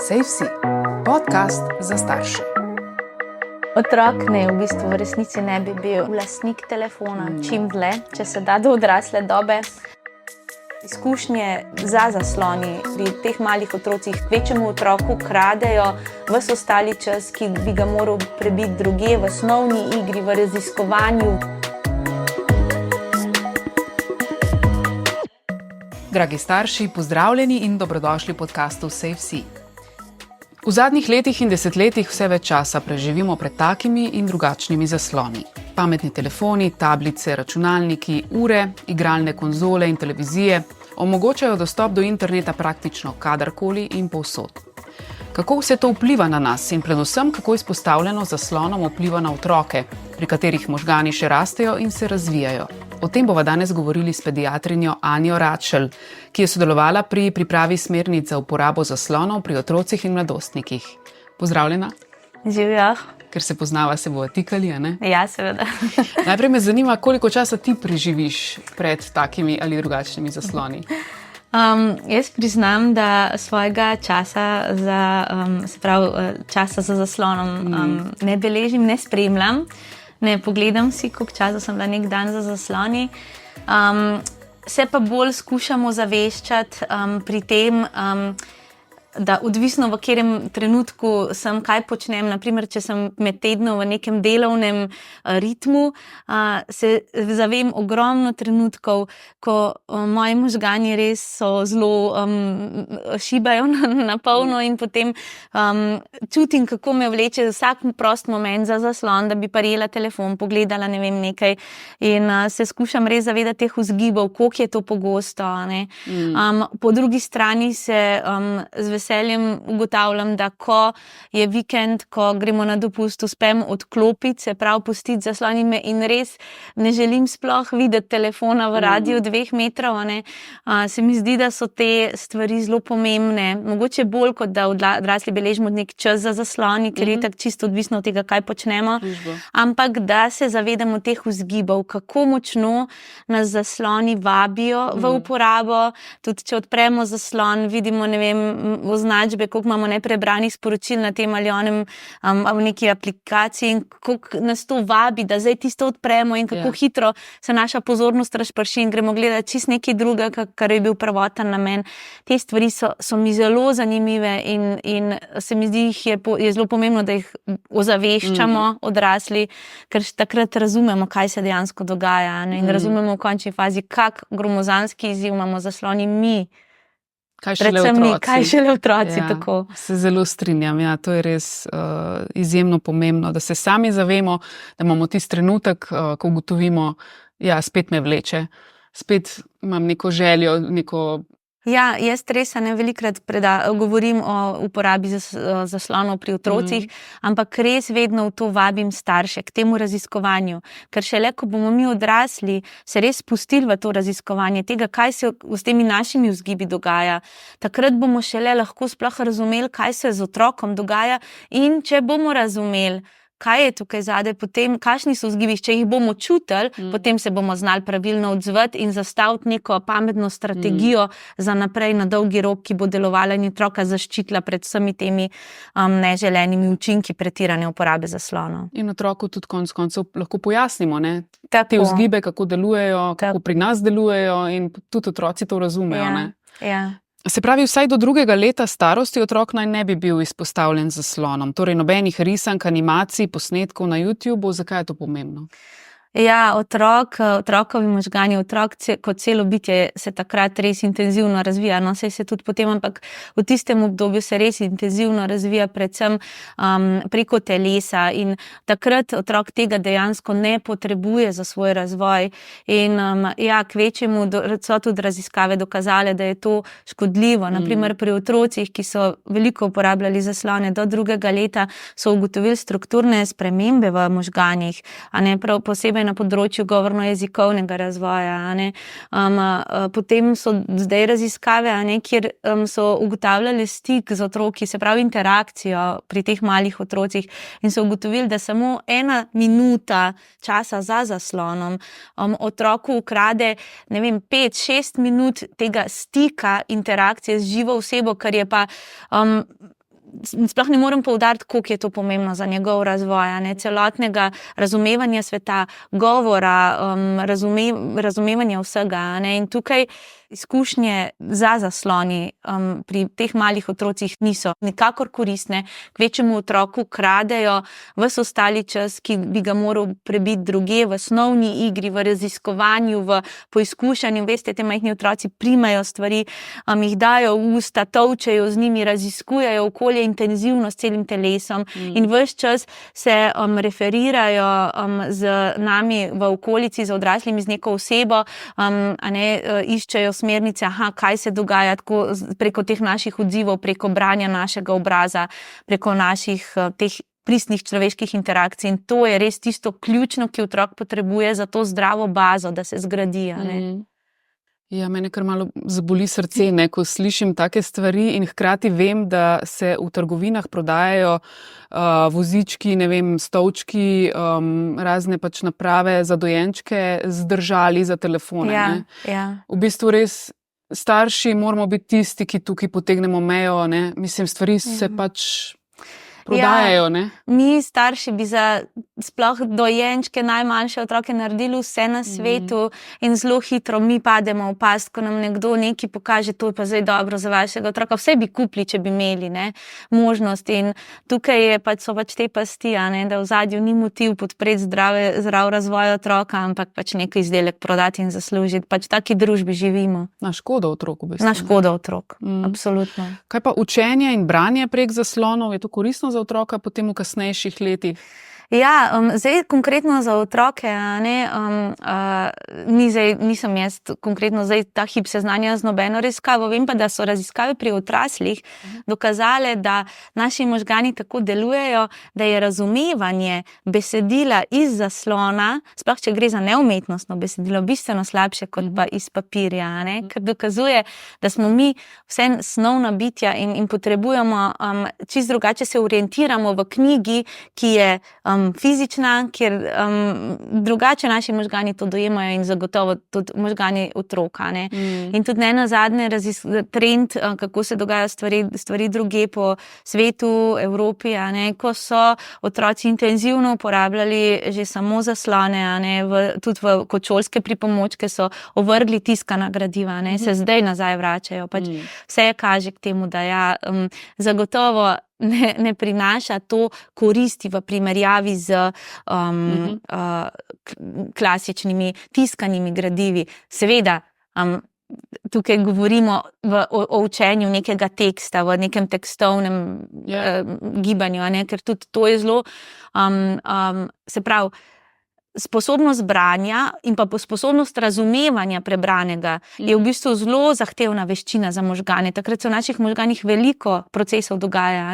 Sej vsi, podcast za starše. Otrok v resnici ne bi bil lastnik telefona čim dlje, če se da do odrasle dobe. Izkušnje za zasloni pri teh malih otrocih kvečemu otroku kradejo ves ostali čas, ki bi ga moral prebiti drugje, v osnovni igri, v raziskovanju. Dragi starši, pozdravljeni in dobrodošli v podcastu Sej vsi. V zadnjih letih in desetletjih vse več časa preživimo pred takimi in drugačnimi zasloni. Pametni telefoni, tablice, računalniki, ure, igralne konzole in televizije omogočajo dostop do interneta praktično kadarkoli in povsod. Kako vse to vpliva na nas in predvsem kako izpostavljeno zaslonom vpliva na otroke, pri katerih možgani še rastejo in se razvijajo? O tem bova danes govorili s pediatrinjo Anjo Ratšelj, ki je sodelovala pri pripravi smernic za uporabo zaslonov pri otrocih in mladostnikih. Pozdravljena. Živjo. Ker se poznava, se bova tikali, a ne? Ja, seveda. Najprej me zanima, koliko časa ti preživiš pred takimi ali drugačnimi zasloni? Jaz priznam, da svojega časa časa za zaslonom ne beležim, ne spremljam. Ne pogledam si, koliko časa sem bila nek dan za zasloni. Se pa bolj skušamo zaveščati pri tem, da odvisno v katerem trenutku sem, kaj počnem. Naprimer, če sem med tednom v nekem delovnem ritmu, se zavem ogromno trenutkov, ko moji možgani res so zelo šibajo na polno in potem čutim, kako me vleče vsak prost moment za zaslon, da bi parjela telefon, pogledala nekaj in se skušam res zavedati teh vzgibov, koliko je to pogosto. Po drugi strani se z veseljem ugotavljam, da ko je vikend, ko gremo na dopust, uspem odklopiti, se pravi pustiti zaslon in res ne želim sploh videti telefona v radiju 2 metrov. Se mi zdi, da so te stvari zelo pomembne. Mogoče bolj, kot da odrasli beležimo nek čas za zasloni, ker je tako čisto odvisno od tega, kaj počnemo. Ampak da se zavedamo teh vzgibov, kako močno nas zasloni vabijo v uporabo. Tudi če odpremo zaslon, vidimo, označbe, koliko imamo neprebranih sporočil na tem ali onem v neki aplikaciji in koliko nas to vabi, da zdaj tisto odpremo in kako hitro se naša pozornost razprši in gremo gledati čist nekaj drugega, kar je bil prvoten namen. Te stvari so mi zelo zanimive in se mi zdi, je zelo pomembno, da jih ozaveščamo odrasli, ker takrat razumemo, kaj se dejansko dogaja in razumemo v končni fazi, kak gromozanski izziv imamo zasloni mi. Kaj šele otroci. Tako. Se zelo strinjam, to je res izjemno pomembno, da se sami zavemo, da imamo tisti trenutek, ko ugotovimo, spet me vleče, spet imam neko željo, Jaz res velikokrat govorim o uporabi zaslonov pri otrocih, ampak res vedno v to vabim starše, k temu raziskovanju. Ker šele, ko bomo mi odrasli, se res spustili v to raziskovanje tega, kaj se s temi našimi vzgibi dogaja, takrat bomo šele lahko sploh razumeli, kaj se z otrokom dogaja in če bomo razumeli, kaj je tukaj zadaj, potem kakšni so vzgibi, če jih bomo čutili, potem se bomo znali pravilno odzvati in zastaviti neko pametno strategijo za naprej na dolgi rok, ki bo delovala in otroka zaščitila pred vsemi temi neželenimi učinki pretirane uporabe zaslonov. In otroku tudi konec koncev lahko pojasnimo, te vzgibe, kako delujejo, kako pri nas delujejo in tudi otroci to razumejo. Se pravi, vsaj do 2. leta starosti otrok naj ne bi bil izpostavljen zaslonom. Torej nobenih risank, animacij, posnetkov na YouTubeu. Zakaj je to pomembno? Otrokovi možgani, otrok kot celo bitje se takrat res intenzivno razvija. Saj se tudi potem, ampak v tistem obdobju se res intenzivno razvija predvsem preko telesa in takrat otrok tega dejansko ne potrebuje za svoj razvoj. In kvečjemu so tudi raziskave dokazale, da je to škodljivo. Naprimer pri otrocih, ki so veliko uporabljali zaslone do 2. leta, so ugotovili strukturne spremembe v možganih, prav posebej na področju govorno-jezikovnega razvoja. Potem so zdaj raziskave, kjer so ugotavljali stik z otroki, se pravi interakcijo pri teh malih otrocih in so ugotovili, da samo 1 minuta časa za zaslonom otroku ukrade 5-6 minut tega stika, interakcije z živo osebo, kar je pa sploh ne morem poudariti, koliko je to pomembno za njegov razvoj, ne, celotnega razumevanja sveta, govora, razumevanja vsega, ne, in tukaj izkušnje za zasloni pri teh malih otrocih niso nikakor koristne, kvečjemu otroku kradejo ves ostali čas, ki bi ga moral prebiti druge, v snovni igri, v raziskovanju, v poizkušanju. Veste, te majhni otroci primajo stvari, jih dajo v usta, tolčejo z njimi, raziskujejo okolje intenzivno s celim telesom in ves čas se referirajo z nami v okolici, z odraslimi, z neko osebo, iščejo smernice, kaj se dogaja tako preko teh naših odzivov, preko branja našega obraza, preko naših teh pristnih človeških interakcij. In to je res tisto ključno, ki otrok potrebuje za to zdravo bazo, da se zgradi. Ja, mene kar malo zaboli srce, ne, ko slišim take stvari in hkrati vem, da se v trgovinah prodajajo vozički, ne vem, stolčki, razne pač naprave za dojenčke z držali za telefone. Ja. V bistvu res starši moramo biti tisti, ki tukaj potegnemo mejo, ne. Mislim, stvari se pač prodajajo, ne. Mi starši bi za sploh dojenčke, najmanjše otroke naredili vse na svetu in zelo hitro mi pademo v past, ko nam nekdo nekaj pokaže, to je pa zdaj dobro za vašega otroka. Vse bi kupili, če bi imeli, ne, možnost. In tukaj so pač te pasti, ne, da v zadju ni motiv podpreti zdrav razvoj otroka, ampak pač neki izdelek prodati in zaslužiti. Pač v taki družbi živimo. Na škodo otrok, v bistvu. Na škodo otrok, absolutno. Kaj pa učenje in branje prek zaslonov, je to koristno za otroka potem v kasnejših letih? Ja, zdaj konkretno za otroke, nisem jaz konkretno zdaj ta hip seznanja z nobeno raziskavo, vem pa, da so raziskave pri odraslih dokazale, da naši možgani tako delujejo, da je razumevanje besedila iz zaslona, sploh če gre za neumetnostno besedilo, bistveno slabše kot pa iz papirja, ne? Ker dokazuje, da smo mi vse snovna bitja in potrebujemo čisto drugače se orientiramo v knjigi, ki je fizična, kjer drugače naši možgani to dojemajo in zagotovo tudi možgani otroka. Ne? In tudi nenazadnje trend, kako se dogajajo stvari druge po svetu, Evropi, ko so otroci intenzivno uporabljali že samo zaslone, tudi kot šolske pripomočke so ovrgli tiskana gradiva, se zdaj nazaj vračajo. Pač vse kaže k temu, da zagotovo ne prinaša to koristi v primerjavi z klasičnimi tiskanimi gradivi. Seveda, tukaj govorimo o učenju nekega teksta, v nekem tekstovnem gibanju, ker tudi to je zelo, se pravi, sposobnost branja in pa sposobnost razumevanja prebranega je v bistvu zelo zahtevna veščina za možgane. Takrat se v naših možganih veliko procesov dogaja,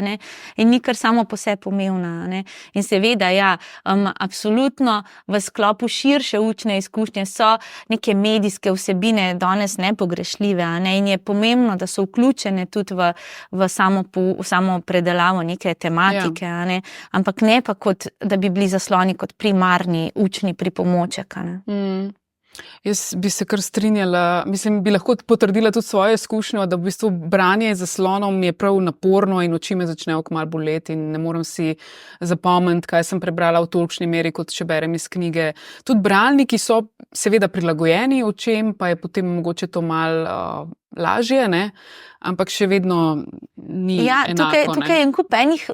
in ni kar samo po sebi umevna. In seveda, absolutno v sklopu širše učne izkušnje so neke medijske vsebine danes nepogrešljive, in je pomembno, da so vključene tudi v samo predelavo neke tematike, ampak ne pa kot, da bi bili zasloni kot primarni učni pripomoček. Jaz bi se kar strinjala, mislim, bi lahko potrdila tudi svojo izkušnjo, da v bistvu branje z zaslonom je prav naporno in oči me začnejo kmalu boleti in ne morem si zapomniti, kaj sem prebrala v tolikšni meri, kot če berem iz knjige. Tudi bralniki so seveda prilagojeni očem, pa je potem mogoče to malo lažje, ampak še vedno ni enako. Tukaj je en kup enih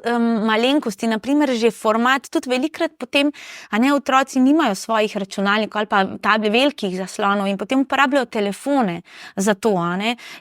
malenkosti, naprimer že format, tudi velikrat potem, otroci nimajo svojih računalnikov ali pa table velikih zaslonov in potem uporabljajo telefone za to,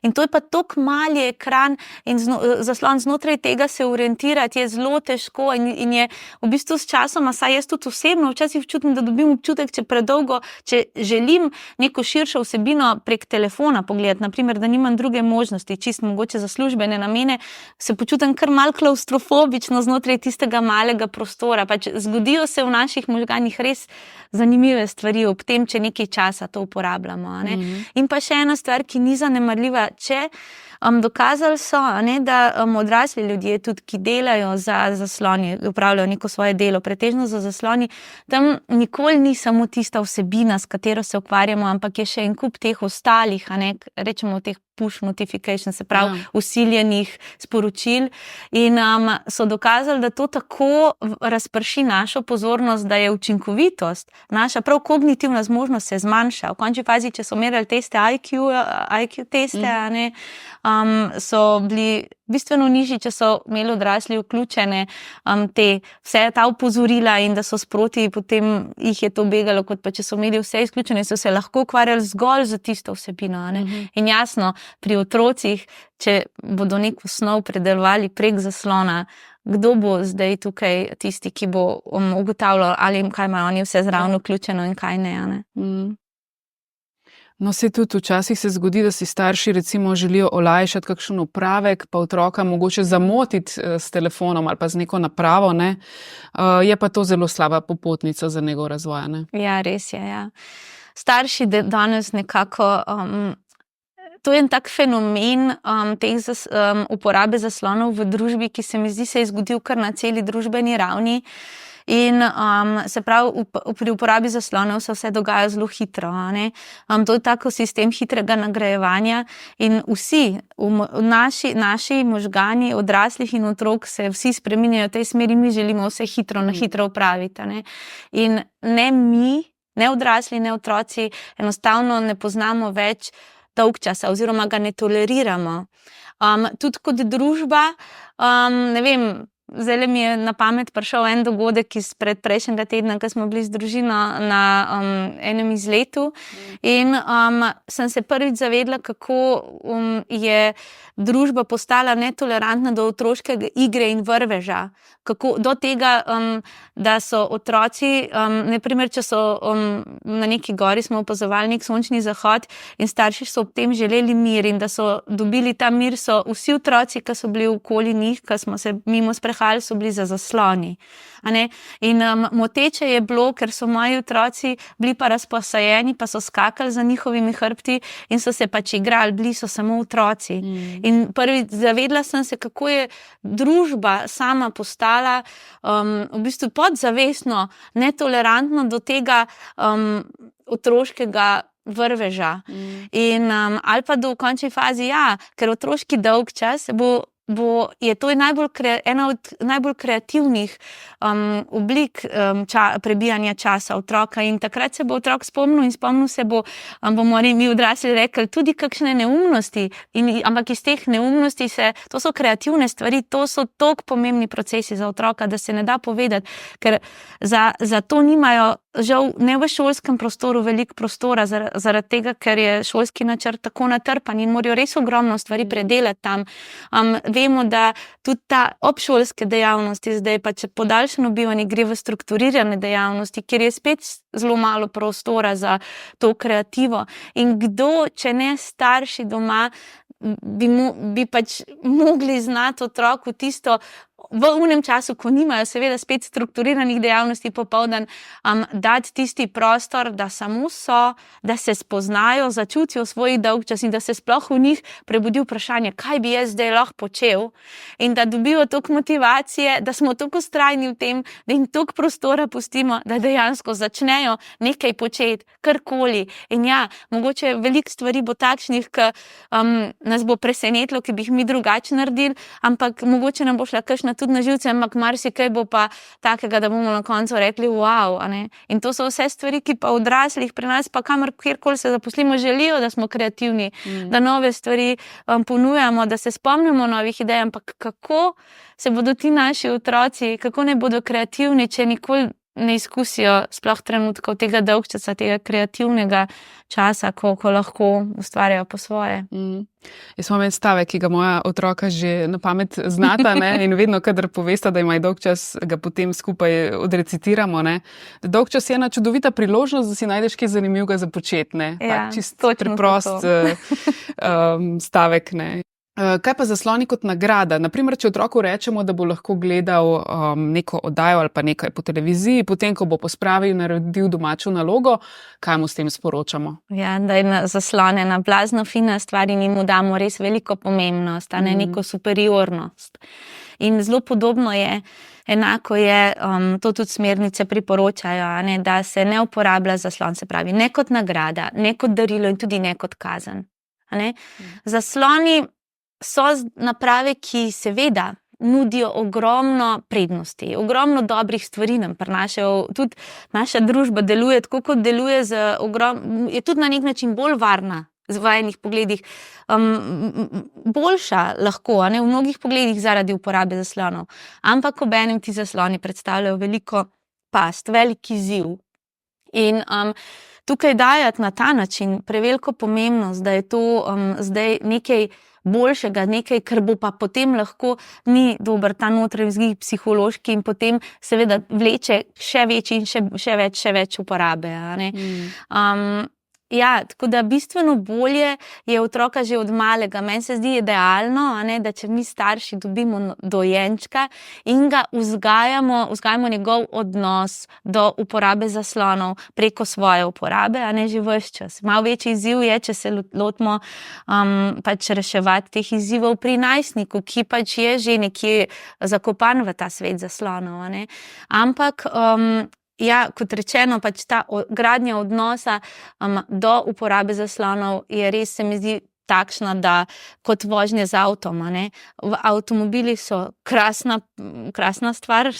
in to je pa toliko mali ekran in zaslon, znotraj tega se orientirati je zelo težko in je v bistvu s časoma, saj jaz tudi osebno včasih čutim, da dobim občutek, če želim neko širšo vsebino prek telefona pogledati, naprimer, da nimam druge možnosti, čisto mogoče za službene namene, se počutim kar malo klaustrofobično znotraj tistega malega prostora. Pač zgodijo se v naših možganih res zanimive stvari ob tem, če nekaj časa to uporabljamo. In pa še ena stvar, ki ni zanemarljiva, če dokazali so, da odrasli ljudje, tudi ki delajo za zasloni, upravljajo neko svoje delo, pretežno za zasloni, tam nikoli ni samo tista vsebina, s katero se ukvarjamo, ampak je še en kup teh ostalih, rečemo teh push notifications, se pravi vsiljenih sporočil, in so dokazali, da to tako razprši našo pozornost, da je učinkovitost, naša prav kognitivna zmožnost se zmanjša. V končni fazi, če so merili teste IQ teste, so bili bistveno nižji, če so imeli odrasli vključene vse ta opozorila in da so sproti, potem jih je to begalo, kot pa če so imeli vse izključene, so se lahko ukvarjali zgolj za tisto vsebino. In jasno, pri otrocih, če bodo neko snov predelovali prek zaslona, kdo bo zdaj tukaj tisti, ki bo ugotavljal, ali kaj imajo oni vse zraven vključeno in kaj ne. No, se tudi včasih se zgodi, da si starši recimo želijo olajšati kakšen opravek, pa otroka mogoče zamotiti s telefonom ali pa z neko napravo, ne? Je pa to zelo slaba popotnica za njegov razvoj, ne? Ja, res je, ja. Starši danes nekako, to je en tak fenomen uporabe zaslonov v družbi, ki se mi zdi, se je zgodil kar na celi družbeni ravni. In se pravi, pri uporabi zaslonov se vse dogaja zelo hitro. To je tako sistem hitrega nagrajevanja in vsi, naši možgani, odraslih in otrok se vsi spreminjajo v tej smeri, mi želimo vse na hitro upraviti. In ne mi, ne odrasli, ne otroci, enostavno ne poznamo več dolg časa oziroma ga ne toleriramo. Tudi kot družba, ne vem, zdaj mi je na pamet prišel en dogodek iz prejšnjega tedna, ko smo bili z družino na enem izletu in sem se prvič zavedla, kako je družba postala netolerantna do otroškega igre in vrveža. Do tega, da so otroci, naprimer, če so na neki gori, smo opazovali nek sončni zahod in starši so ob tem želeli mir in da so dobili ta mir, so vsi otroci, ki so bili okoli njih, ki smo se mimo sprehajali, so bili za zasloni. In moteče je bilo, ker so moji otroci bili pa razposajeni, pa so skakali za njihovimi hrbti in so se pač igrali, bili so samo otroci. In prvič zavedla sem se, kako je družba sama postala v bistvu podzavestno netolerantno do tega otroškega vrveža. In ali pa do v končni fazi, ker otroški dolg čas je to ena od najbolj kreativnih oblik prebijanja časa otroka in takrat se bo otrok spomnil in spomnil se bomo mi odrasli rekli tudi kakšne neumnosti, ampak iz teh neumnosti to so kreativne stvari, to so toliko pomembni procesi za otroka, da se ne da povedati, ker za to nimajo žal ne v šolskem prostoru veliko prostora, zaradi tega, ker je šolski načrt tako natrpan in morajo res ogromno stvari predelati tam. Vemo, da tudi ta obšolske dejavnosti, zdaj pa če podaljšano bivanje gre v strukturirane dejavnosti, kjer je spet zelo malo prostora za to kreativo. In kdo, če ne starši doma, bi pač mogli znati otroku tisto v unem času, ko nimajo seveda spet strukturiranih dejavnosti popoldan, dati tisti prostor, da samo so, da se spoznajo, začutijo svoj dolg čas in da se sploh v njih prebudi vprašanje, kaj bi jaz zdaj lahko počel in da dobijo toliko motivacije, da smo toliko vztrajni v tem, da jim toliko prostora pustimo, da dejansko začnejo nekaj početi, karkoli. In mogoče veliko stvari bo takšnih, ki nas bo presenetilo, ki bi jih mi drugače naredili, ampak mogoče nam bo šla kakšna tudi na živce, ampak marsikaj bo pa takega, da bomo na koncu rekli wow. In to so vse stvari, ki pa odraslih pri nas, pa kjerkoli se zaposlimo, želijo, da smo kreativni, da nove stvari ponujamo, da se spomnimo novih idej, ampak kako se bodo ti naši otroci, kako ne bodo kreativni, če nikoli ne izkusijo sploh trenutkov tega dolgčasa, tega kreativnega časa, ko lahko ustvarjajo po svoje. Jaz imam en stavek, ki ga moja otroka že na pamet znata, in vedno, kadar povesta, da ima dolgčas, ga potem skupaj odrecitiramo. Dolgčas je ena čudovita priložnost, da si najdeš kaj zanimivega za početi. Tak čist preprost stavek. Kaj pa zasloni kot nagrada? Naprimer, če otroku rečemo, da bo lahko gledal neko oddajo ali pa nekaj po televiziji, potem, ko bo pospravil in naredil domačo nalogo, kaj mu s tem sporočamo? Ja, da je na zaslone ena blazno fina stvar in mu damo res veliko pomembnost, a ne neko superiornost. In zelo podobno je, enako je, to tudi smernice priporočajo, a ne, da se ne uporablja zaslon, se pravi, ne kot nagrada, ne kot darilo in tudi ne kot kazen. A ne. Zasloni so naprave, ki seveda nudijo ogromno prednosti, ogromno dobrih stvari nam prinašajo, tudi naša družba deluje tako, kot deluje, je tudi na nek način bolj varna v enih pogledih, boljša lahko, a ne, v mnogih pogledih zaradi uporabe zaslonov. Ampak obenem ti zasloni predstavljajo veliko past, velik izziv. In tukaj dajati na ta način preveliko pomembnost, da je to zdaj nekaj boljšega, nekaj, kar bo pa potem lahko ni dober ta notranji vzgib psihološki in potem seveda vleče še večji in še več uporabe. A ne. Ja, tako da bistveno bolje je otroka že od malega. Meni se zdi idealno, a ne, da če mi starši dobimo dojenčka in ga vzgajamo njegov odnos do uporabe zaslonov preko svoje uporabe, a ne, že ves čas. Malo večji izziv je, če se lotimo pač reševati teh izzivov pri najstniku, ki pač je že nekje zakopan v ta svet zaslonov, a ne. Ampak ja, kot rečeno, pač ta gradnja odnosa do uporabe zaslonov je res, se mi zdi, takšna, da kot vožnje z avtom, a ne. Avtomobili so krasna stvar,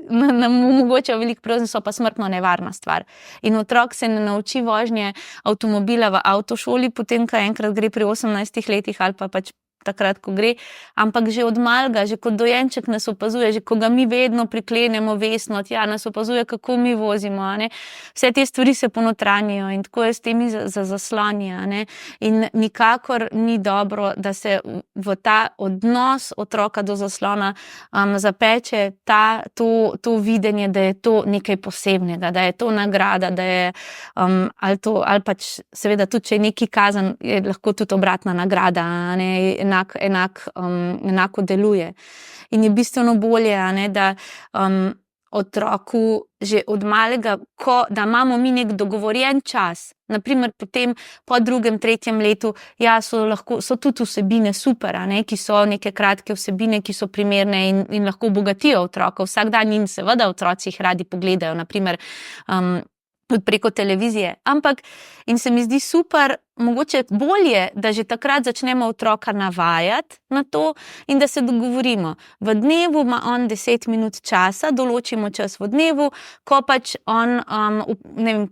nam omogočajo veliko priložnosti, so pa smrtno nevarna stvar. In otrok se ne nauči vožnje avtomobila v avtošoli, potem, ko enkrat gre pri 18 letih ali pa pač takrat, ko gre, ampak že od malega, že kot dojenček nas opazuje, že ko ga mi vedno priklenemo vestno, nas opazuje, kako mi vozimo, a ne. Vse te stvari se ponotranjijo in tako je s temi zasloni, a ne. In nikakor ni dobro, da se v ta odnos otroka do zaslona zapeče to videnje, da je to nekaj posebnega, da je to nagrada, da je ali pač seveda tudi, če je neki kazen, je lahko tudi obratna nagrada, a ne, enako deluje. In je bistveno bolje, a ne, da otroku že od malega, da imamo mi nek dogovorjen čas, naprimer potem po 2., 3. letu, ja, so tudi vsebine super, a ne, ki so neke kratke vsebine, ki so primerne in lahko obogatijo otroka. Vsak dan in seveda otroci jih radi pogledajo, naprimer tudi preko televizije. Ampak, in se mi zdi super, mogoče bolje, da že takrat začnemo otroka navajati na to in da se dogovorimo. V dnevu ima on 10 minut časa, določimo čas v dnevu, ko pač on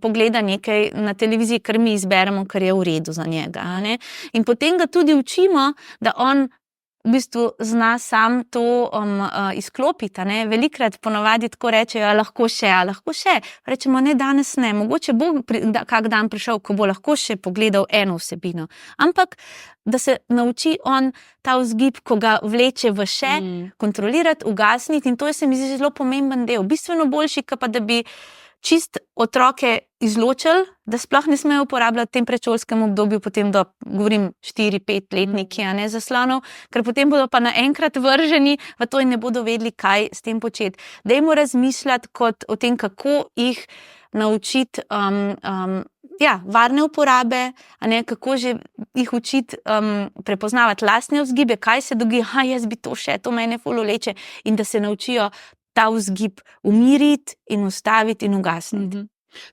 pogleda nekaj na televiziji, kar mi izberemo, kar je v redu za njega. A ne? In potem ga tudi učimo, da on v bistvu zna sam to izklopiti. Velikrat ponavadi tako rečejo, lahko še. Rečemo, ne, danes ne. Mogoče bo kak dan prišel, ko bo lahko še pogledal eno vsebino. Ampak, da se nauči on ta vzgib, ko ga vleče v še, kontrolirati, ugasniti, in to je, se mi zdi, zelo pomemben del. Bistveno boljši, pa da bi čist otroke izločili, da sploh ne smejo uporabljati v tem predšolskem obdobju, potem do, govorim, 4-5 letniki, a ne, zaslonov, ker potem bodo pa naenkrat vrženi v to in ne bodo vedeli, kaj s tem početi. Dajmo razmišljati o tem, kako jih naučiti varne uporabe, a ne, kako že jih učiti prepoznavati lastne vzgibe, kaj se dogaja, jaz bi to še, to mene ful vleče, in da se naučijo ta vzgib umiriti in ustaviti in ugasniti.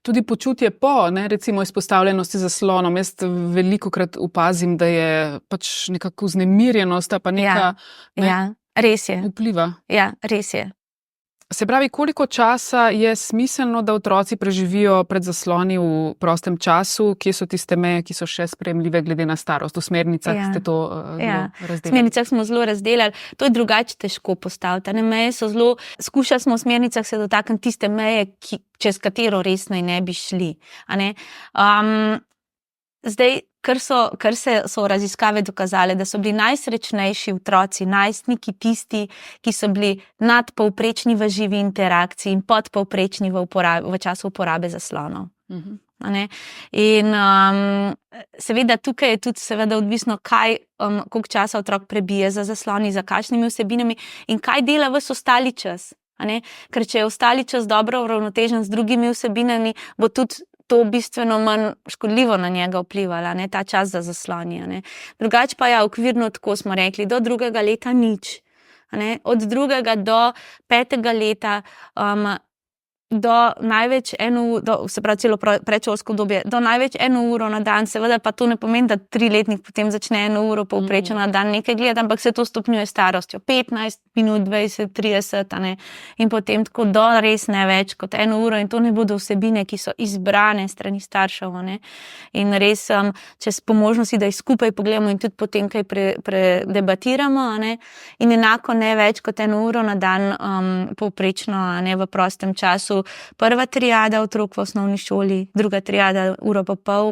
Tudi počutje po, ne, recimo izpostavljenosti zaslonom. Jaz velikokrat opazim, da je pač nekako vznemirjenost, pa neka res je. Vpliva. Ja, res je. Se pravi, koliko časa je smiselno, da otroci preživijo pred zasloni v prostem času? Kje so tiste meje, ki so še sprejemljive glede na starost? V smernicah ste to razdelili? V smernicah smo zelo razdelili. To je drugače težko postaviti. Meje so zelo, skušali smo v smernicah se dotakniti tiste meje, čez katero res ne bi šli. A ne? Zdaj, kar so raziskave dokazale, da so bili najsrečnejši otroci, najstniki tisti, ki so bili nadpovprečni v živi interakciji in podpovprečni v času uporabe zaslonov. In seveda tukaj je tudi seveda odvisno, koliko časa otrok prebije za zasloni, za kakšnimi vsebinami in kaj dela ves ostali čas. Ker če je ostali čas dobro uravnotežen z drugimi vsebinami, bo tudi to bistveno manj škodljivo na njega vplivalo, ta čas za zasloni. Drugače pa ja, okvirno tako smo rekli, do 2. leta nič. Od 2. do 5. leta do največ se pravi celo predšolsko obdobje, do največ 1 uro na dan, seveda pa to ne pomeni, da 3-letnik potem začne 1 uro povprečno na dan nekaj gledati, ampak se to stopnjuje starostjo, 15 minut, 20, 30, in potem tako do res ne več kot 1 uro in to ne bodo vsebine, ki so izbrane strani staršev, in res, če po možnosti, da jih skupaj pogledamo in tudi potem kaj predebatiramo, in enako ne več kot 1 uro na dan povprečno, v prostem času. Prva triada otrok v osnovni šoli, druga triada 1,5 ure,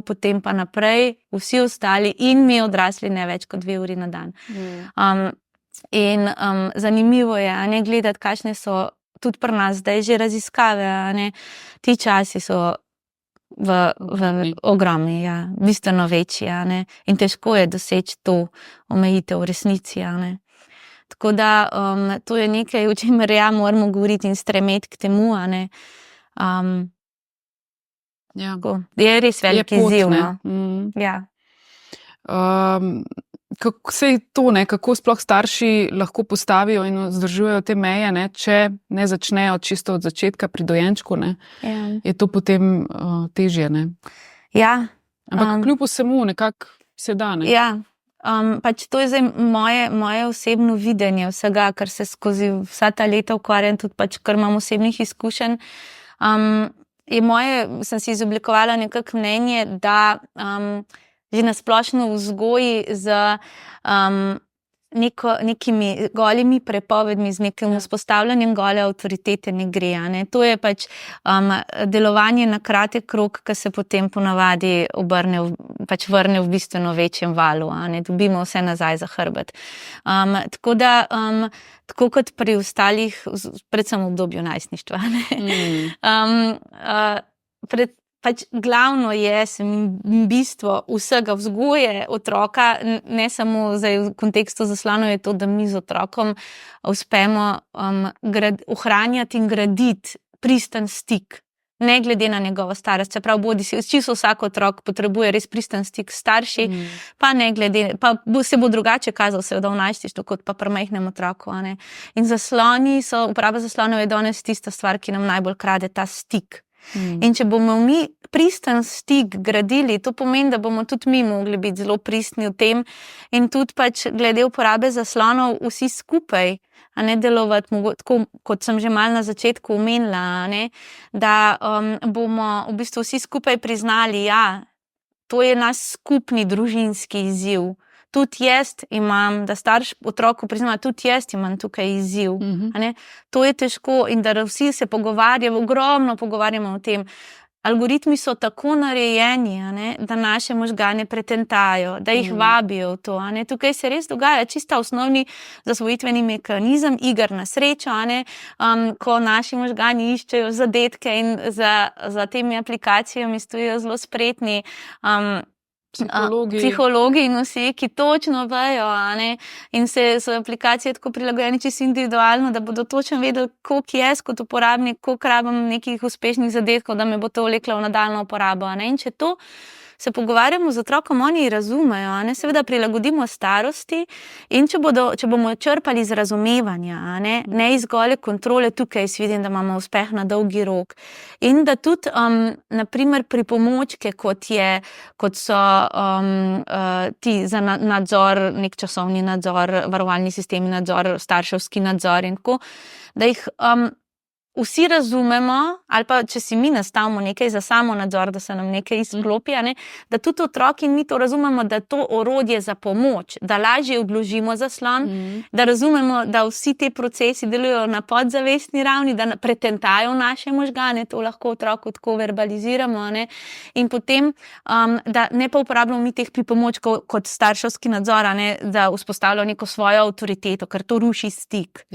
potem pa naprej vsi ostali in mi odrasli ne več kot 2 uri na dan. In zanimivo je, gledati, kakšne so tudi pri nas zdaj že raziskave, ti časi so ogromni, bistveno večji, in težko je doseči to omejitev v resnici, Tako da to je nekaj, o čemer moramo govoriti in stremeti k temu, je res velik izziv. Ja. Kako sploh starši lahko postavijo in vzdržujejo te meje, če ne začnejo čisto od začetka pri dojenčku, je to potem težje. Ja. Ampak kljub vsemu nekako se da. Ja. Pač to je zdaj moje osebno videnje vsega, kar se skozi vsa ta leta ukvarjam, tudi pač, kar imam osebnih izkušenj. Sem si izoblikovala nekako mnenje, da že na splošno vzgoji z nekimi golimi prepovedmi, z nekim vzpostavljanjem gole avtoritete ne gre. To je pač delovanje na kratek rok, ki se potem ponavadi vrne v bistveno večjem valu. Dobimo vse nazaj za hrbet. Tako da, tako kot pri ostalih, predvsem v obdobju najstništva. Pač glavno je bistvo vsega vzgoje otroka, ne samo zdaj v kontekstu zaslonov, je to, da mi z otrokom uspemo ohranjati in graditi pristen stik, ne glede na njegovo starost. Čeprav čisto vsak otrok potrebuje res pristen stik s starši, pa se bo drugače kazal seveda v najstništvu kot pa pri majhnem otroku. In uporaba zaslonov je danes tista stvar, ki nam najbolj krade ta stik. In če bomo mi pristen stik gradili, to pomeni, da bomo tudi mi mogli biti zelo pristni v tem in tudi pač glede uporabe zaslonov vsi skupaj, delovati, tako kot sem že malo na začetku omenila, da bomo v bistvu vsi skupaj priznali, to je naš skupni družinski izziv. Tudi jaz imam, da starš otroku prizna, tudi jaz imam tukaj izziv. To je težko in da vsi se ogromno pogovarjamo o tem. Algoritmi so tako narejeni, da naše možgane pretentajo, da jih vabijo v to. Tukaj se res dogaja čisto osnovni zasvojitveni mehanizem iger na srečo, ko naši možgani iščejo zadetke in za temi aplikacijami stojijo zelo spretni psihologi in vsi, ki točno vejo, in so aplikacije tako prilagojene čisto individualno, da bodo točno vedeli, koliko jaz kot uporabnik, koliko rabim nekih uspešnih zadetkov, da me bo to vleklo v nadaljnjo uporabo. In če to se pogovarjamo z otrokom, oni razumejo, seveda prilagodimo starosti in če bomo črpali iz razumevanja, ne iz gole kontrole, tukaj vidim, da imamo uspeh na dolgi rok. In da tudi, naprimer, pripomočke, kot so ti za nadzor, nek časovni nadzor, varovalni sistemi nadzor, starševski nadzor in tako, da jih vsi razumemo, ali pa če si mi nastavimo nekaj za samo nadzor, da se nam nekaj izklopi, da tudi otroki in mi to razumemo, da to orodje za pomoč, da lažje odložimo zaslon, da razumemo, da vsi te procesi delujejo na podzavestni ravni, da pretentajo naše možgane, to lahko otroku tako verbaliziramo, in potem, da ne pa uporabljamo mi teh pripomočkov kot starševski nadzor, da vzpostavljajo neko svojo avtoriteto, ker to ruši stik.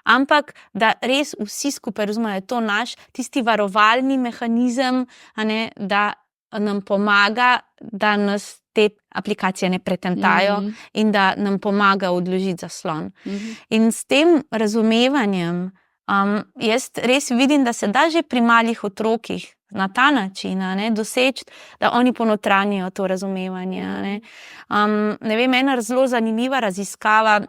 Ampak, da res vsi vsi skupaj razumemo, da je to naš tisti varovalni mehanizem, da nam pomaga, da nas te aplikacije ne pretentajo in da nam pomaga odložiti zaslon. In s tem razumevanjem jaz res vidim, da se da že pri malih otrokih na ta način doseči, da oni ponotranijo to razumevanje. Ne vem, ena zelo zanimiva raziskava,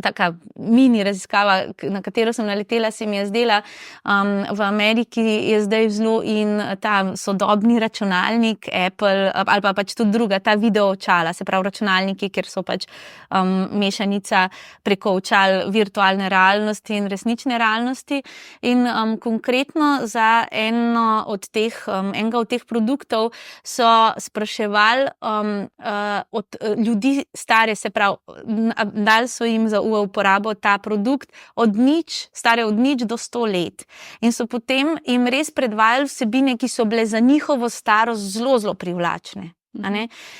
taka mini raziskava, na katero sem naletela, se mi je zdela, v Ameriki je zdaj zelo in ta sodobni računalnik Apple ali pa pač tudi druga, ta video očala, se pravi računalniki, kjer so pač mešanica preko očal virtualne realnosti in resnične realnosti. In konkretno za enega od teh produktov so spraševali od ljudi stare, se pravi, dali so jim v uporabo ta produkt stare od 0 do 100 let. In so potem jim res predvajali vsebine, ki so bile za njihovo starost zelo, zelo privlačne.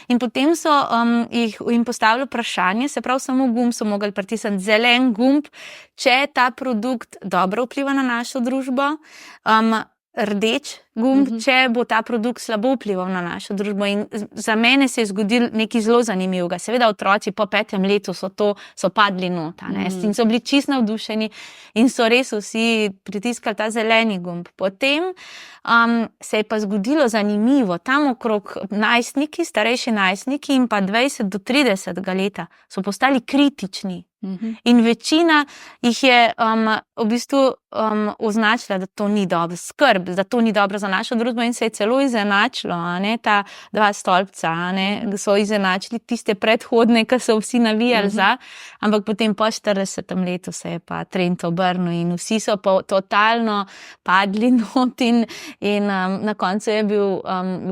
In potem so jim postavili vprašanje, se pravi samo gumb so mogli pritisniti, zelen gumb, če ta produkt dobro vpliva na našo družbo, rdeč gumb, če bo ta produkt slabo vplival na našo družbo. In za mene se je zgodil nekaj zelo zanimivega. Seveda otroci po 5. letu so padli not, in so bili čisto navdušeni in so res vsi pritiskali ta zeleni gumb. Potem se je pa zgodilo zanimivo, tam okrog najstniki, starejši najstniki in pa 20 do 30 leta so postali kritični. In večina jih je v bistvu označila, da to ni dobro, skrb, da to ni dobro za našo družbo in se je celo izenačilo, ta dva stolpca, so izenačili tiste predhodne, ki so vsi navijali za, ampak potem po 40. letu se je pa trend obrnil in vsi so pa totalno padli not in na koncu je bil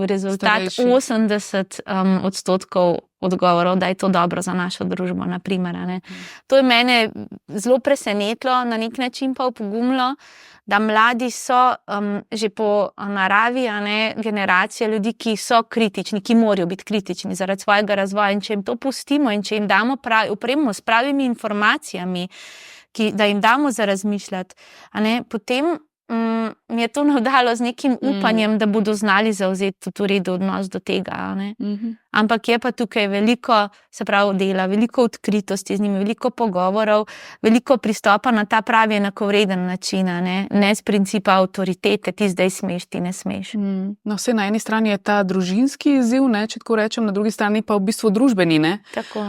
rezultat 80% odgovorov, da je to dobro za našo družbo, na primer. To je mene zelo presenetilo, na nek način pa opogumilo, da mladi so že po naravi generacija ljudi, ki so kritični, ki morajo biti kritični zaradi svojega razvoja, in če jim to pustimo in če jim damo opremo s pravimi informacijami, da jim damo za razmišljati, potem mi je to navdalo z nekim upanjem, da bodo znali zavzeti v redu odnos do tega. Ampak je pa tukaj veliko, se pravi, dela, veliko odkritosti z njimi, veliko pogovorov, veliko pristopa na ta pravi enakovreden način, ne z principa avtoritete, ti zdaj smeš, ti ne smeš. No, vse na eni strani je ta družinski izziv, če tako rečem, na drugi strani pa v bistvu družbeni. Tako.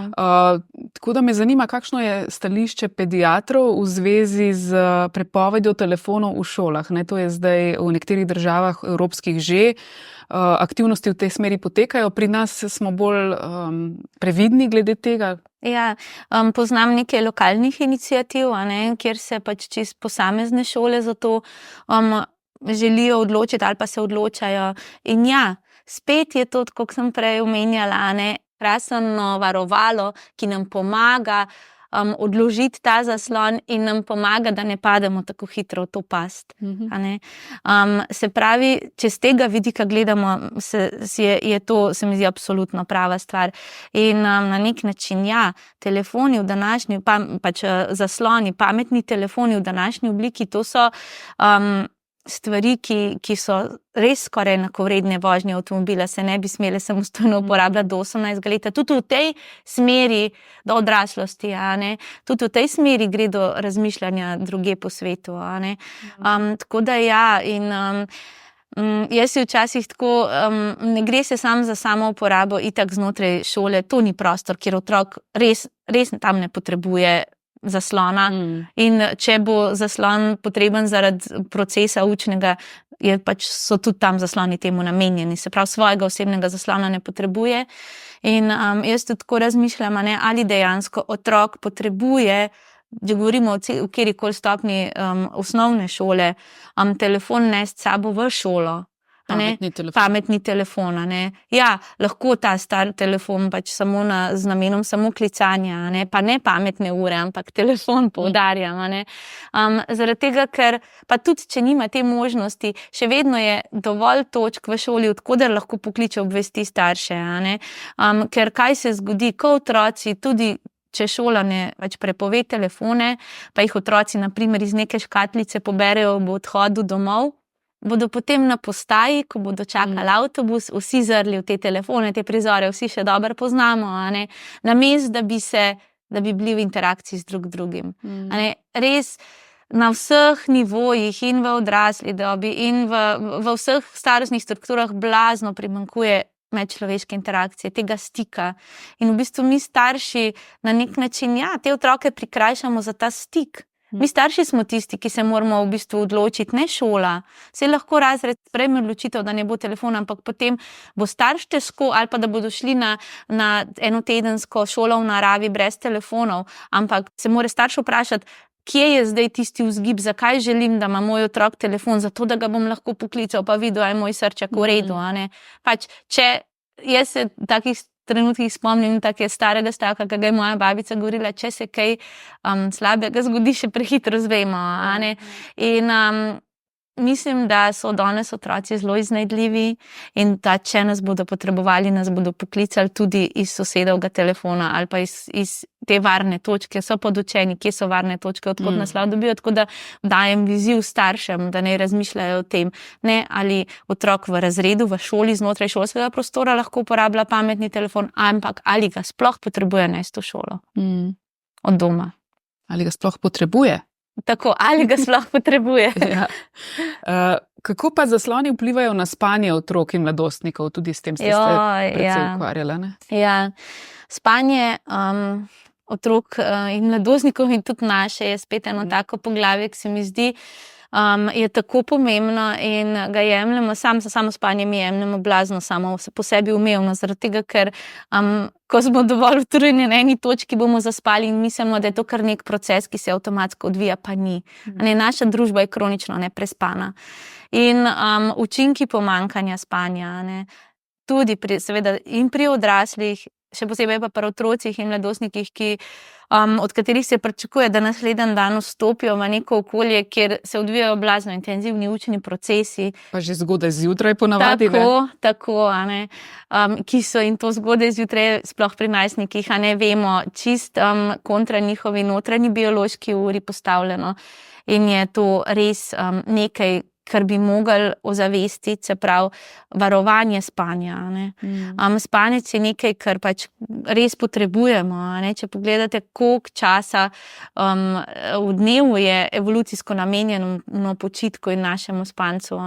Tako da me zanima, kakšno je stališče pediatrov v zvezi z prepovedjo telefonov v šolah. To je zdaj v nekaterih državah evropskih že. Aktivnosti v tej smeri potekajo, pri nas smo bolj previdni glede tega. Ja, poznam nekaj lokalnih iniciativ, kjer se pač čisto posamezne šole za to želijo odločiti ali pa se odločajo. In ja, spet je to, kot sem prej omenjala, krasno varovalo, ki nam pomaga odložiti ta zaslon in nam pomaga, da ne pademo tako hitro v to past. Se pravi, če z tega vidika gledamo, je to, se mi zdi, absolutno prava stvar. In na nek način, ja, telefoni v današnji, pač zasloni, pametni telefoni v današnji obliki, to so stvari, ki so res skoraj enakovredne vožnje avtomobila, se ne bi smele samostojno uporabljati do 18 leta. Tudi v tej smeri do odraslosti, tudi v tej smeri gre do razmišljanja druge po svetu. Tako da ja, in jaz si včasih tako, ne gre se sam za samo uporabo itak znotraj šole, to ni prostor, kjer otrok res tam ne potrebuje zaslona. In če bo zaslon potreben zaradi procesa učnega, so tudi tam zasloni temu namenjeni. Se pravi, svojega osebnega zaslona ne potrebuje. In jaz tudi tako razmišljam, ali dejansko otrok potrebuje, če govorimo o kjerikoli stopnji osnovne šole, telefon nesti s sabo v šolo. Pametni telefon. Ja, lahko ta star telefon pač samo z namenom samo klicanja, pa ne pametne ure, ampak telefon, poudarjam. Zaradi tega, ker pa tudi, če nima te možnosti, še vedno je dovolj točk v šoli, odkoder lahko pokliče, obvesti starše. Ker kaj se zgodi, ko otroci tudi, če šola ne več prepove telefone, pa jih otroci naprimer iz neke škatlice poberejo ob odhodu domov, bodo potem na postaji, ko bodo čakali avtobus, vsi zrli v te telefone, te prizore, vsi še dobro poznamo, a ne, namesto da bi bili v interakciji z drugim. A ne, res na vseh nivojih in v odrasli dobi in v vseh starostnih strukturah blazno primanjkuje medčloveške interakcije, tega stika. In v bistvu mi starši na nek način, te otroke prikrajšamo za ta stik. Mi starši smo tisti, ki se moramo v bistvu odločiti, ne šola. Se lahko razred sprejme odločitev, da ne bo telefona, ampak potem bo starš težko, ali pa da bodo šli na enotedensko šolo v naravi brez telefonov, ampak se mora starš vprašati, kje je zdaj tisti vzgib, zakaj želim, da ima moj otrok telefon, zato da ga bom lahko poklical, pa videl, je moj srček v redu. A ne? Pač, jaz se takih trenutkih spomnim take starega stavka, ki ga je moja babica govorila, če se kaj slabega zgodi, še prehitro zvemo. A ne? In mislim, da so danes otroci zelo iznajdljivi in da če nas bodo potrebovali, nas bodo poklicali tudi iz sosedovega telefona ali pa iz te varne točke, so podučeni, kje so varne točke, odkot naslov dobijo, tako da dajem viziv staršem, da ne razmišljajo o tem, ne, ali otrok v razredu, v šoli, znotraj šolskega prostora lahko uporablja pametni telefon, ampak ali ga sploh potrebuje nesti v šolo. Od doma. Ali ga sploh potrebuje? Tako, ali ga sploh potrebuje. Ja. Kako pa zasloni vplivajo na spanje otrok in mladostnikov? Tudi s tem ste se precej ukvarjali, ne? Ja, spanje otrok in mladostnikov in tudi naše je spet eno tako poglavje, ki se mi zdi, je tako pomembno in ga jemljemo, samo spanje mi jemljemo blazno samo po sebi umevno, zaradi tega, ker ko smo dovolj utrujeni na eni točki, bomo zaspali in mislimo, da je to kar nek proces, ki se avtomatsko odvija, pa ni. Naša družba je kronično neprespana. In učinki pomanjkanja spanja, ne, tudi seveda in pri odraslih, še posebej pa pri otrocih in mladostnikih, od katerih se pričakuje, da naslednji dan vstopijo v neko okolje, kjer se odvijajo blazno intenzivni učni procesi. Pa že zgodaj zjutraj ponavadi, ne? Tako, a ne, ki so in to zgodaj zjutraj, sploh pri najstnikih, a ne vemo, čist kontra njihovi notranji biološki uri postavljeno. In je to res nekaj, kar bi mogli ozavestiti, se pravi varovanje spanja. Spanec je nekaj, kar pač res potrebujemo. Če pogledate, koliko časa v dnevu je evolucijsko namenjeno počitku in našemu spancu.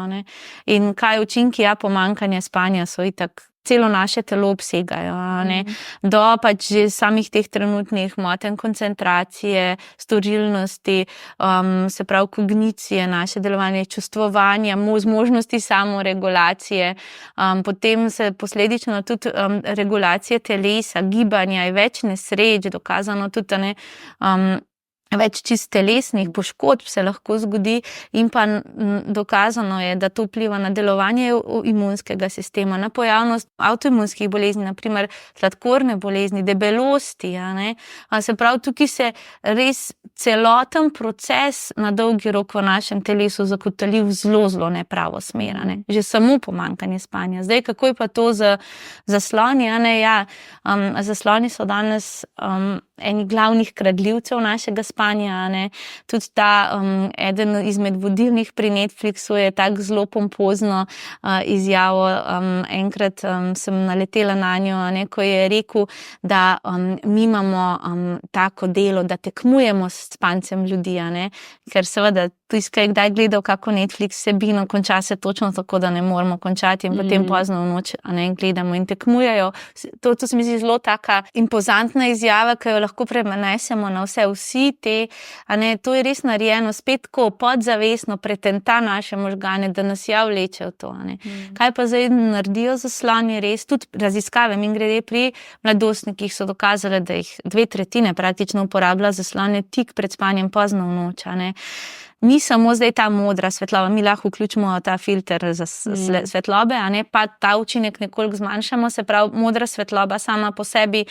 In kaj učinki pomanjkanja spanja so itak celo naše telo obsegajo, do pač že samih teh trenutnih motenj koncentracije, storilnosti, se pravi kognicije, naše delovanje, čustvovanja, zmožnosti samoregulacije, potem se posledično tudi regulacije telesa, gibanja, je več nesreč, dokazano tudi, več čist telesnih poškodb se lahko zgodi in pa dokazano je, da to vpliva na delovanje imunskega sistema, na pojavnost avtoimunskih bolezni, naprimer sladkorne bolezni, debelosti. Se pravi, tukaj se res celoten proces na dolgi rok v našem telesu zakotalil v zelo nepravo smer. Že samo pomanjkanje spanja. Zdaj, kako je pa to z zasloni? Zasloni so danes eni glavnih kradljivcev našega spanja. Tudi ta eden izmed vodilnih pri Netflixu je tako zelo pompozno izjavo. Enkrat sem naletela na njo, ko je rekel, da mi imamo tako delo, da tekmujemo s spancem ljudi. Ker seveda, tiskaj kdaj gledal kako Netflix vsebino, konča se točno tako, da ne moramo končati in potem pozno v noč gledamo in tekmujejo. To se mi zdi zelo taka impozantna izjava, ki jo lahko prenesemo na vsi te, to je res narejeno spet tako podzavestno, pretenta naše možgane, da nas vleče v to. Kaj pa zdaj naredijo zasloni? Res tudi raziskave, mimogrede pri mladostnikih so dokazale, da jih 2/3 praktično uporablja zaslone tik pred spanjem pozno v noč. Ni samo zdaj ta modra svetloba, mi lahko vključimo ta filter za svetlobe, pa ta učinek nekoliko zmanjšamo, se pravi, modra svetloba sama po sebi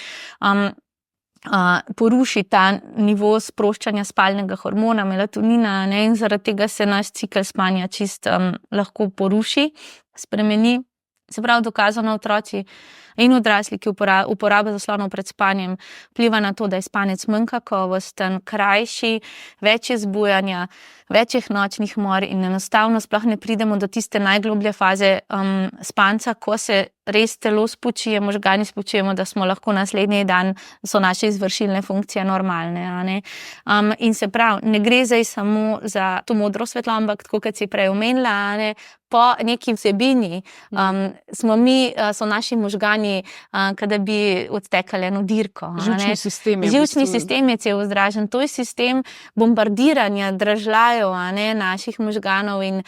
poruši ta nivo sproščanja spalnega hormona, melatonina, in zaradi tega se naš cikel spanja čist lahko poruši, spremeni. Se pravi, dokazano otroci in odrasli, ki uporaba zaslonov pred spanjem, vpliva na to, da je spanec manj kakovosten, krajši, več je zbujanja, več je nočnih mor in enostavno sploh ne pridemo do tiste najgloblje faze spanca, ko se res telo spočije, možgani spočijemo, da smo lahko naslednji dan, so naše izvršilne funkcije normalne. A ne? In se pravi, ne gre zdaj samo za to modro svetlo, ampak tako, kot si prej omenila, a ne? Po neki vsebini so naši možgani, kada bi odtekali eno dirko. Živčni sistem je Živčni sistem je cel vzdražen. To je sistem bombardiranja dražljajev naših možganov in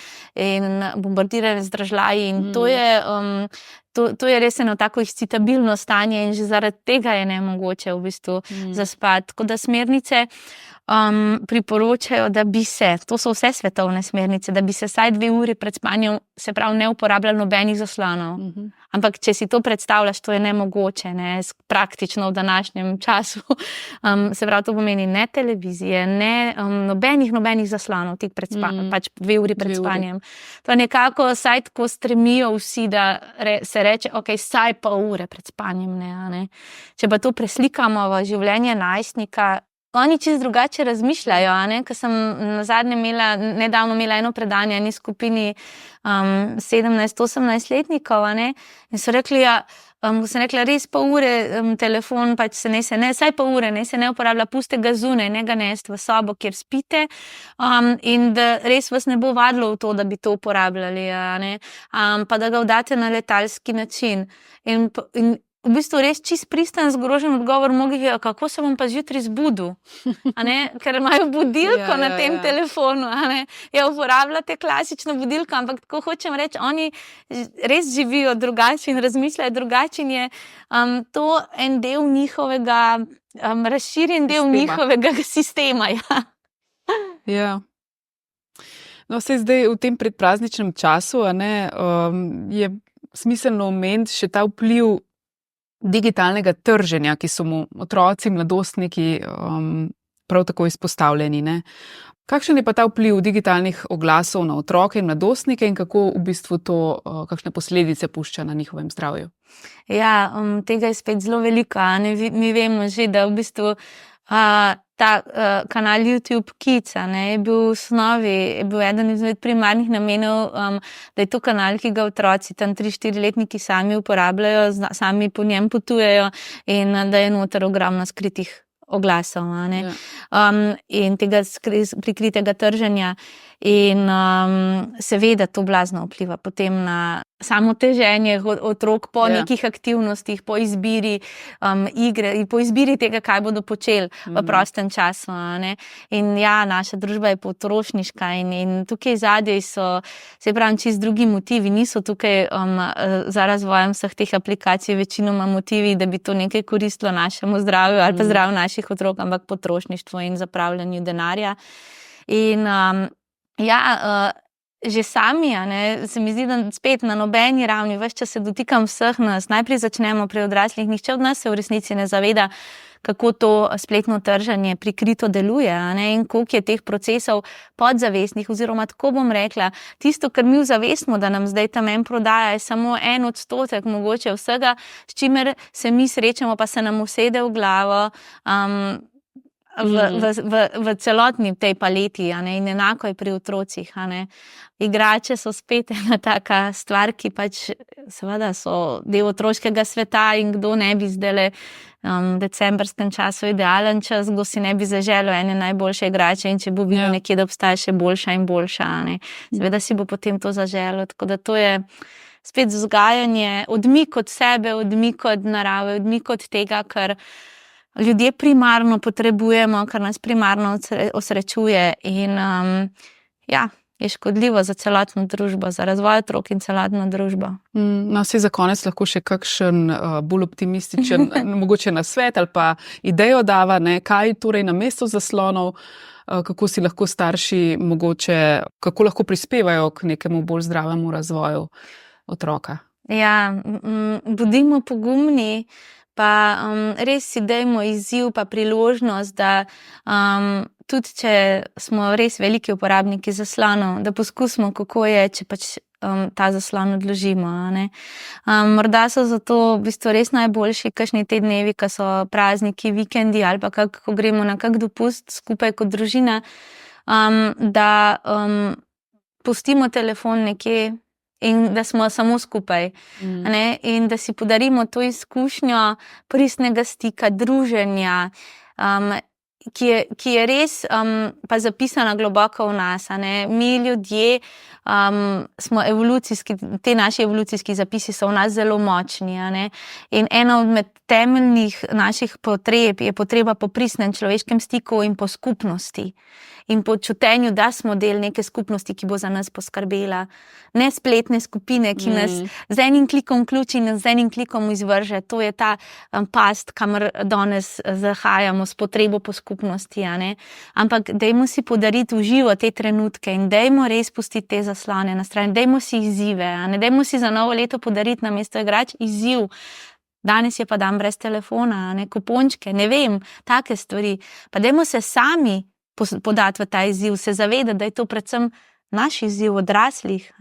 bombardiranja z dražljaji. In to je res eno tako excitabilno stanje in že zaradi tega je nemogoče v bistvu zaspati. Tako da smernice priporočajo, da bi se, to so vse svetovne smernice, da bi se vsaj 2 uri pred spanjem, se pravi, ne uporabljalo nobenih zaslonov. Ampak če si to predstavljaš, to je nemogoče, praktično v današnjem času. Se pravi, to pomeni ne televizije, ne nobenih zaslonov, tik pred spanjem, pač 2 uri pred spanjem. To nekako vsaj tako stremijo vsi, da se reče, ok, vsaj pol ure pred spanjem. Ne. Če pa to preslikamo v življenje najstnika, oni čisto drugače razmišljajo, Ko sem nedavno imela eno predanje eni skupini 17-18 letnikov, in so rekli, ko sem rekla, res pol ure telefon, pač vsaj pol ure, ne se ne uporablja, puste ga zunaj, ne ga nesti v sobo, kjer spite, in da res vas ne bo vadilo v to, da bi to uporabljali, pa da ga vdate na letalski način. In v bistvu res čist pristan, zgrožen odgovor mnogih je, kako se bom pa zjutraj zbudil, ker imajo budilko na tem telefonu, Ja, uporabljate klasično budilko, ampak tako hočem reči, oni res živijo drugače in razmišljajo drugače in je to en del njihovega, razširjen del njihovega sistema. Ja. No, saj zdaj v tem predprazničnem času je smiselno omeniti še ta vpliv digitalnega trženja, ki so mu otroci, mladostniki prav tako izpostavljeni. Kakšen je pa ta vpliv digitalnih oglasov na otroke in mladostnike in kako v bistvu to, kakšne posledice pušča na njihovem zdravju? Ja, tega je spet zelo veliko. Mi vemo že, da v bistvu ta kanal YouTube Kids je bil v osnovi, je bil eden izmed primarnih namenov, da je to kanal, ki ga otroci, tam 3-4 letniki sami uporabljajo, sami po njem potujejo in da je noter ogromno skritih oglasov in tega prikritega trženja. In seveda to blazno vpliva potem na samo teženje otrok po nekih aktivnostih, po izbiri igre in po izbiri tega, kaj bodo počeli v prostem času. In ja, naša družba je potrošniška in tukaj zadaj so, se pravi, čisto drugi motivi, niso tukaj za razvojem vseh teh aplikacij večinoma motivi, da bi to nekaj koristilo našemu zdravju ali pa zdravju naših otrok, ampak potrošništvo in zapravljanje denarja. In že sami, se mi zdi, da spet na nobeni ravni, ves čas se dotikam vseh nas, najprej začnemo pri odraslih, nihče od nas se v resnici ne zaveda, kako to spletno trženje prikrito deluje, in koliko je teh procesov podzavestnih, oziroma tako bom rekla, tisto, kar mi zavestimo, da nam zdaj tam prodaja, je samo 1% mogoče vsega, s čimer se mi srečamo, pa se nam usede v glavo, v celotni tej paleti, in enako je pri otrocih. Igrače so spet ena taka stvar, ki pač seveda so del otroškega sveta in kdo ne bi zdajle decembrskem času idealen čas, kdo si ne bi zaželel ene najboljše igrače in če bo videl nekje, da obstaja še boljša in boljša. Seveda si bo potem to zaželel, tako da to je spet vzgajanje, odmik od sebe, odmik od narave, odmik od tega, kar ljudje primarno potrebujemo, kar nas primarno osrečuje in je škodljivo za celotno družbo, za razvoj otrok in celotno družbo. No, saj za konec lahko še kakšen bolj optimističen, mogoče nasvet ali pa idejo dava, kaj torej namesto zaslonov, kako si lahko starši mogoče, kako lahko prispevajo k nekemu bolj zdravemu razvoju otroka. Ja, bodimo pogumni, pa res si dajmo izziv pa priložnost, da tudi če smo res veliki uporabniki zaslonov, da poskusimo, kako je, če pač ta zaslon odložimo. Morda so zato v bistvu res najboljši kakšni te dnevi, ko so prazniki, vikendi ali pa ko gremo na kak dopust skupaj kot družina, da pustimo telefon nekje in da smo samo skupaj. In da si podarimo to izkušnjo pristnega stika, druženja, ki je res pa zapisana globoko v nas. Mi ljudje smo evolucijski, te naši evolucijski zapisi so v nas zelo močni. In ena od temeljnih naših potreb je potreba po pristnem človeškem stiku in po skupnosti. In po čutenju, da smo del neke skupnosti, ki bo za nas poskrbela. Ne spletne skupine, ki nas z enim klikom vključi in z enim klikom izvrže. To je ta past, kamor danes zahajamo s potrebo po skupnosti. Ampak dajmo si podariti v živo te trenutke in dajmo res pustiti te zaslone na strani. Dajmo si izzive. Dajmo si za novo leto podariti namesto igrač izziv. Danes je pa dan brez telefona, kupončke, ne vem, take stvari. Pa dajmo se sami podati v ta izziv, se zavedati, da je to predvsem naš izziv odraslih.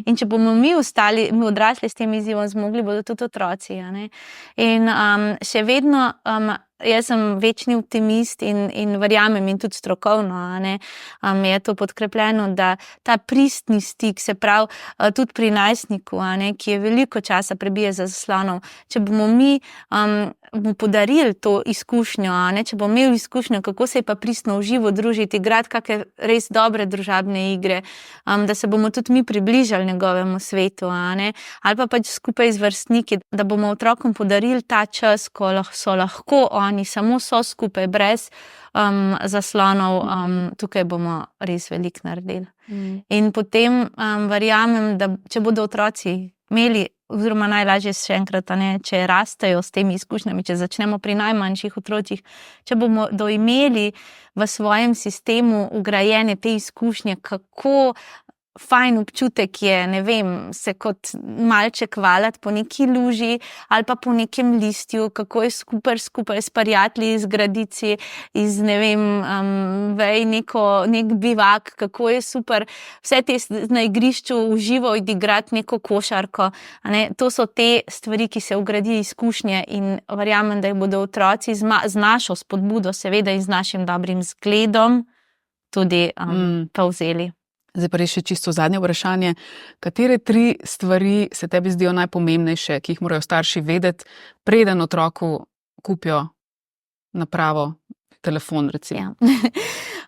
In če bomo mi odrasli s tem izzivom zmogli, bodo tudi otroci. In še vedno jaz sem večni optimist in verjamem in tudi strokovno je to podkrepljeno, da ta pristni stik, se pravi tudi pri najstniku, ki je veliko časa prebije za zaslonov, če bomo mi mu podarili to izkušnjo, če bomo imeli izkušnjo, kako se je pa pristno v živo družiti, igrati kakšne res dobre družabne igre, da se bomo tudi mi približali njegovemu svetu, ali pa pač skupaj z vrstniki, da bomo otrokom podarili ta čas, ko so lahko oni samo so skupaj, brez zaslonov, tukaj bomo res veliko naredili. In potem verjamem, da če bodo otroci imeli, oziroma najlažje še enkrat, če rastejo s temi izkušnjami, če začnemo pri najmanjših otrocih, če bomo imeli v svojem sistemu vgrajene te izkušnje, kako fajn občutek je, ne vem, se kot malček valjati po neki luži ali pa po nekem listju, kako je skupaj s prijatelji zgraditi iz, ne vem, vej nek bivak, kako je super vse te na igrišču v živo odigrati neko košarko. To so te stvari, ki se vgradi izkušnje in verjamem, da jih bodo otroci z našo spodbudo, seveda in z našim dobrim zgledom tudi povzeli. Zdaj pa res še čisto zadnje vprašanje. Katere 3 stvari se tebi zdijo najpomembnejše, ki jih morajo starši vedeti, preden otroku kupijo napravo, telefon recimo?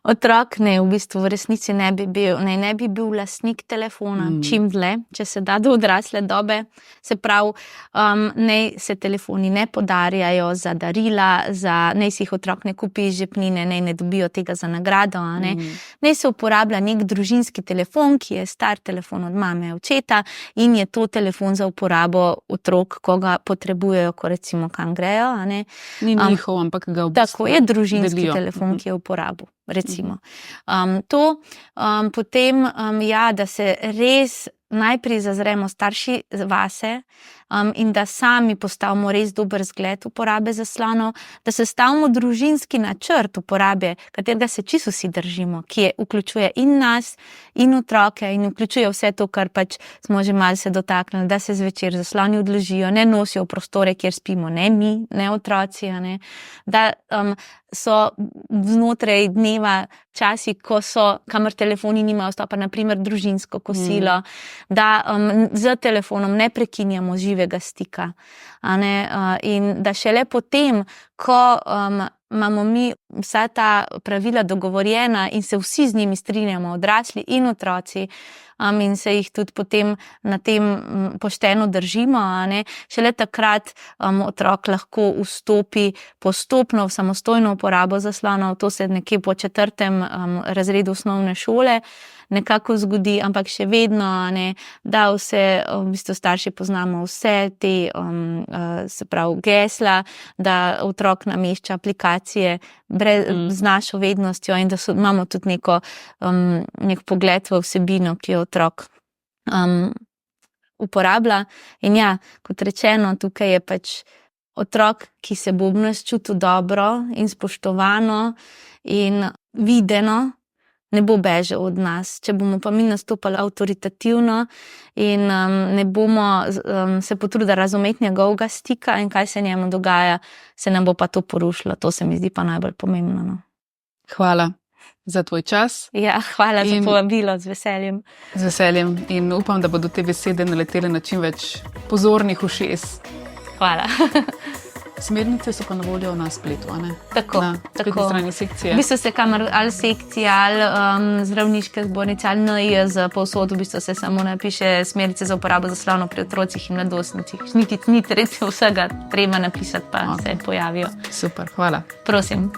Otrok v bistvu v resnici ne bi bil lastnik telefona, čim dlje, če se da do odrasle dobe. Se pravi, naj se telefoni ne podarjajo za darila, naj si jih otrok ne kupi iz žepnine, naj ne dobijo tega za nagrado. Naj se uporablja nek družinski telefon, ki je star telefon od mame, očeta in je to telefon za uporabo otrok, ko ga potrebujejo, ko recimo kam grejo. Ni njihov, ampak ga v bistvu tako je družinski delijo. telefon, ki je v uporabu. Recimo. Potem, da se res najprej zazremo starši vase in da sami postavimo res dober zgled uporabe zaslonov, da sestavimo družinski načrt uporabe, katerega se čisto vsi držimo, ki vključuje in nas, in otroke, in vključuje vse to, kar pač smo že malo se dotaknili, da se zvečer zasloni odložijo, ne nosijo v prostore, kjer spimo, ne mi, ne otroci, da so znotraj dneva časi, kamor telefoni nimajo vstopa, na primer družinsko kosilo, da z telefonom ne prekinjamo živega stika. In da šele potem, ko imamo mi vsa ta pravila dogovorjena in se vsi z njimi strinjamo, odrasli in otroci, in se jih tudi potem na tem pošteno držimo, šele takrat otrok lahko vstopi postopno v samostojno uporabo zaslonov. To se nekje po 4. razredu osnovne šole nekako zgodi, ampak še vedno, da vse, v bistvu starši poznamo vse te, se pravi, gesla, da otrok namešča aplikacije z našo vednostjo in da imamo tudi nek pogled v vsebino, ki jo otrok uporablja. In ja, kot rečeno, tukaj je pač otrok, ki se bo ob nas čutil dobro in spoštovano in videno, ne bo bežal od nas. Če bomo pa mi nastopali avtoritativno in ne bomo se potrudili razumeti njegovega stika in kaj se njemu dogaja, se nam bo pa to porušilo. To se mi zdi pa najbolj pomembno. No. Hvala za tvoj čas. Ja, hvala za povabilo, z veseljem. Z veseljem in upam, da bodo te besede naletele na čim več pozornih ušes. Hvala. Smernice so pa na voljo na spletu, a ne? Tako, na spletni strani sekcije. V bistvu se kamor ali sekcija, ali zdravniške zbornice, ali NIJZ, povsod v bistvu se samo napiše smernice za uporabo zaslonov pri otrocih in mladostnicih. Niti vsega treba napisati, pa se pojavijo. Super, hvala. Prosim.